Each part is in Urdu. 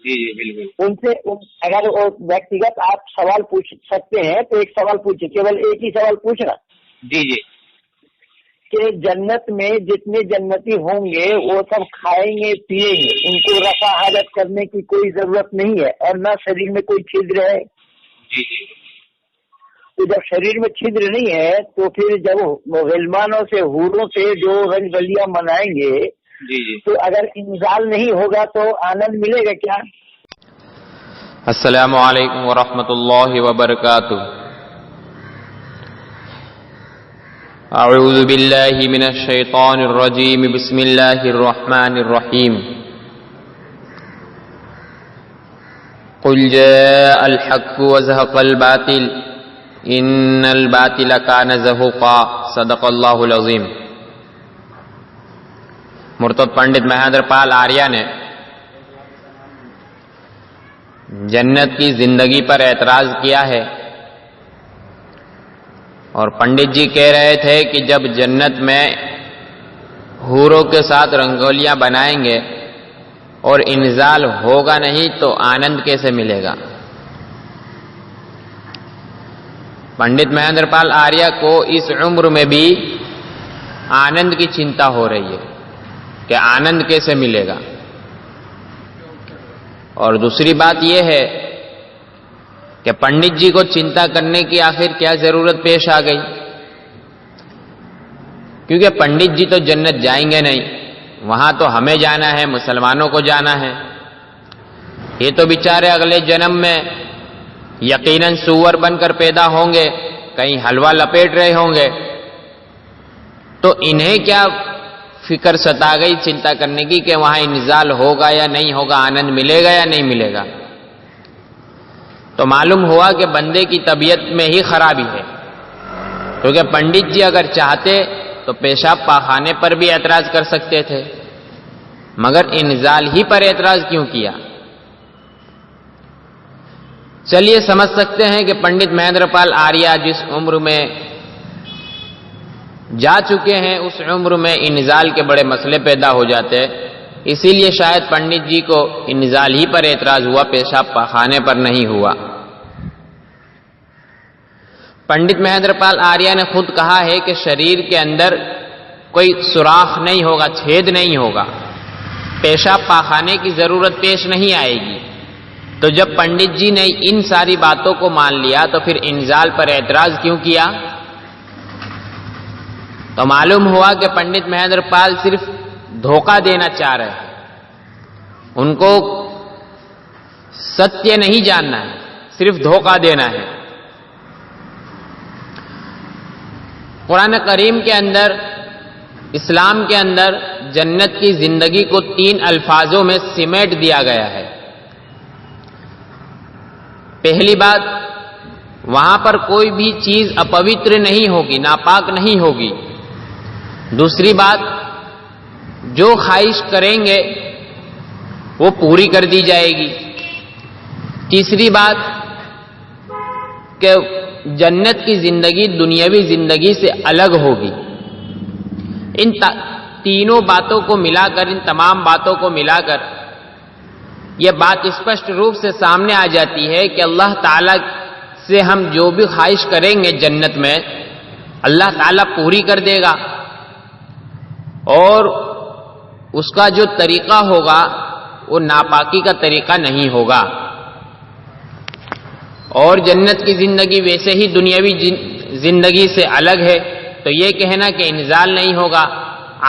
جی جی بالکل. ان سے اگر ویکتیگت آپ سوال پوچھ سکتے ہیں تو ایک سوال پوچھیں، کیول ایک ہی سوال پوچھنا. جی جی. کہ جنت میں جتنے جنتی ہوں گے وہ سب کھائیں گے پیئیں گے، ان کو رفع حاجت کرنے کی کوئی ضرورت نہیں ہے، اور نہ شریر میں کوئی چھدر ہے. جی جی. تو جب شریر میں چھدر نہیں ہے تو پھر جب غلمانوں سے حوروں سے جو رنگ گلیاں منائیں گے جی جی. تو اگر انزال نہیں ہوگا تو آنند ملے گا کیا؟ السلام علیکم ورحمۃ اللہ وبرکاتہ. اعوذ باللہ من الشیطان الرجیم. بسم اللہ الرحمن الرحیم. قل جاء الحق وزهق الباطل ان الباطل كان زهوقا. صدق اللہ العظیم. مرتد پنڈت مہیندر پال آریہ نے جنت کی زندگی پر اعتراض کیا ہے، اور پنڈت جی کہہ رہے تھے کہ جب جنت میں حوروں کے ساتھ رنگولیاں بنائیں گے اور انزال ہوگا نہیں تو آنند کیسے ملے گا؟ پنڈت مہیندر پال آریہ کو اس عمر میں بھی آنند کی چنتا ہو رہی ہے کہ آنند کیسے ملے گا. اور دوسری بات یہ ہے کہ پنڈت جی کو چنتا کرنے کی آخر کیا ضرورت پیش آ گئی، کیونکہ پنڈت جی تو جنت جائیں گے نہیں، وہاں تو ہمیں جانا ہے، مسلمانوں کو جانا ہے. یہ تو بیچارے اگلے جنم میں یقیناً سور بن کر پیدا ہوں گے، کہیں حلوہ لپیٹ رہے ہوں گے، تو انہیں کیا فکر ستا گئی چنتا کرنے کی کہ وہاں انزال ہوگا یا نہیں ہوگا، آنند ملے گا یا نہیں ملے گا. تو معلوم ہوا کہ بندے کی طبیعت میں ہی خرابی ہے، کیونکہ پنڈت جی اگر چاہتے تو پیشاب پاخانے پر بھی اعتراض کر سکتے تھے، مگر انزال ہی پر اعتراض کیوں کیا؟ چلیے سمجھ سکتے ہیں کہ پنڈت مہیندر پال آریہ جس عمر میں جا چکے ہیں اس عمر میں انزال کے بڑے مسئلے پیدا ہو جاتے، اسی لیے شاید پنڈت جی کو انزال ہی پر اعتراض ہوا، پیشاب پاخانے پر نہیں ہوا. پنڈت مہیندر پال آریہ نے خود کہا ہے کہ شریر کے اندر کوئی سوراخ نہیں ہوگا، چھید نہیں ہوگا، پیشاب پاخانے کی ضرورت پیش نہیں آئے گی. تو جب پنڈت جی نے ان ساری باتوں کو مان لیا تو پھر انزال پر اعتراض کیوں کیا؟ تو معلوم ہوا کہ پنڈت مہیندر پال صرف دھوکہ دینا چاہ رہے ہیں، ان کو ستیہ نہیں جاننا ہے، صرف دھوکہ دینا ہے. قرآن کریم کے اندر، اسلام کے اندر جنت کی زندگی کو 3 الفاظوں میں سمیٹ دیا گیا ہے. پہلی بات، وہاں پر کوئی بھی چیز اپوتر نہیں ہوگی، ناپاک نہیں ہوگی. دوسری بات، جو خواہش کریں گے وہ پوری کر دی جائے گی. تیسری بات کہ جنت کی زندگی دنیاوی زندگی سے الگ ہوگی. ان تینوں باتوں کو ملا کر، ان تمام باتوں کو ملا کر یہ بات اسپشٹ روپ سے سامنے آ جاتی ہے کہ اللہ تعالی سے ہم جو بھی خواہش کریں گے جنت میں اللہ تعالیٰ پوری کر دے گا، اور اس کا جو طریقہ ہوگا وہ ناپاکی کا طریقہ نہیں ہوگا. اور جنت کی زندگی ویسے ہی دنیاوی زندگی سے الگ ہے، تو یہ کہنا کہ انزال نہیں ہوگا،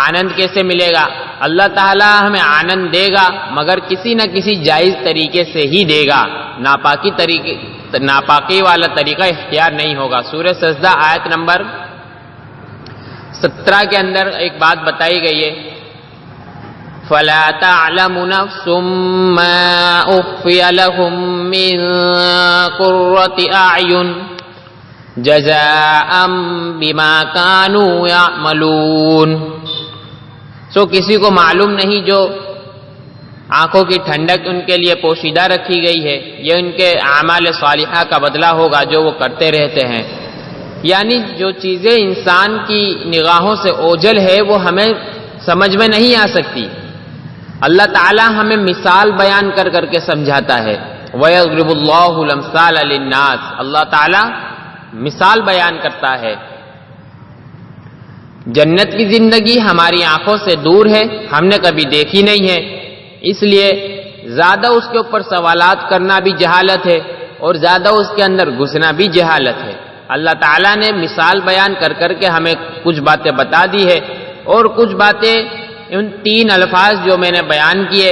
آنند کیسے ملے گا؟ اللہ تعالیٰ ہمیں آنند دے گا مگر کسی نہ کسی جائز طریقے سے ہی دے گا، ناپاکی والا طریقہ اختیار نہیں ہوگا. سورہ سجدہ آیت نمبر 17 کے اندر ایک بات بتائی گئی ہے، فَلَا تَعْلَمُ نَفْسٌ مَّا أُخْفِيَ لَهُم مِّن قُرَّةِ أَعْيُنٍ جَزَاءً بِمَا كَانُوا يَعْمَلُونَ. کسی کو معلوم نہیں جو آنکھوں کی ٹھنڈک ان کے لیے پوشیدہ رکھی گئی ہے، یہ ان کے اعمال صالحہ کا بدلہ ہوگا جو وہ کرتے رہتے ہیں. یعنی جو چیزیں انسان کی نگاہوں سے اوجھل ہے وہ ہمیں سمجھ میں نہیں آ سکتی، اللہ تعالیٰ ہمیں مثال بیان کر کر کے سمجھاتا ہے. وَيَضْرِبُ اللَّهُ الْأَمْثَالَ لِلنَّاسِ، اللہ تعالیٰ مثال بیان کرتا ہے. جنت کی زندگی ہماری آنکھوں سے دور ہے، ہم نے کبھی دیکھی نہیں ہے، اس لیے زیادہ اس کے اوپر سوالات کرنا بھی جہالت ہے اور زیادہ اس کے اندر گھسنا بھی جہالت ہے. اللہ تعالیٰ نے مثال بیان کر کر کے ہمیں کچھ باتیں بتا دی ہے، اور کچھ باتیں ان 3 الفاظ جو میں نے بیان کیے،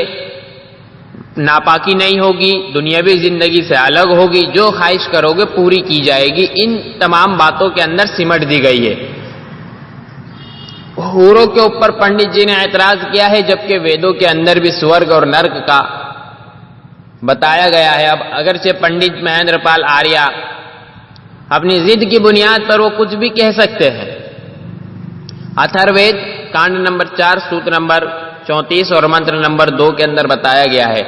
ناپاکی نہیں ہوگی، دنیاوی زندگی سے الگ ہوگی، جو خواہش کرو گے پوری کی جائے گی، ان تمام باتوں کے اندر سمٹ دی گئی ہے. حوروں کے اوپر پنڈت جی نے اعتراض کیا ہے، جبکہ ویدوں کے اندر بھی سورگ اور نرک کا بتایا گیا ہے. اب اگرچہ پنڈت مہیندر پال آریہ اپنی ضد کی بنیاد پر وہ کچھ بھی کہہ سکتے ہیں. اتھروید کانڈ نمبر 4 سوت نمبر 34 اور منتر نمبر 2 کے اندر بتایا گیا ہے،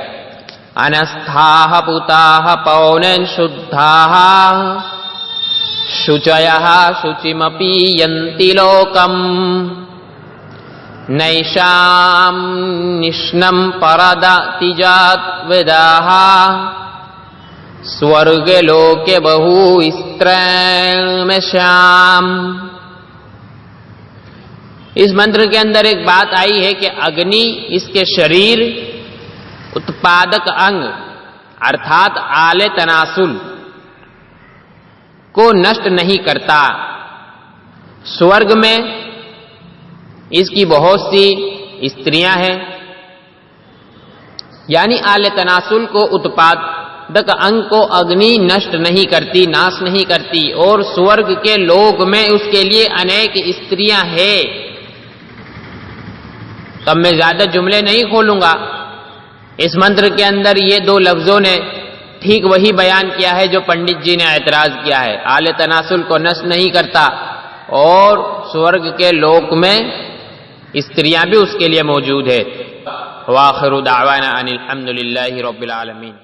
انستھاہ پوتاہ پونن شدھاہ شچیہ شچیمپی ینتی لوکم نیشام نشنم پردتیجات وداہ سورگ لوکے بہو استرمشام. اس منتر کے اندر ایک بات آئی ہے کہ اگنی اس کے شریر اتپادک انگ ارتھات آلے تناسل کو نشٹ نہیں کرتا. سورگ میں اس کی بہت سی استریاں ہیں، یعنی آلے تناسل کو اتپادک انگ کو اگنی نشٹ نہیں کرتی، ناش نہیں کرتی، اور سورگ کے لوک میں اس کے لیے انیک استریاں ہیں. تب میں زیادہ جملے نہیں کھولوں گا. اس منتر کے اندر یہ 2 لفظوں نے ٹھیک وہی بیان کیا ہے جو پنڈت جی نے اعتراض کیا ہے. آل تناسل کو نشٹ نہیں کرتا اور سورگ کے لوک میں استریاں بھی اس کے لیے موجود ہے. وآخر دعوانا ان الحمد للہ رب العالمین.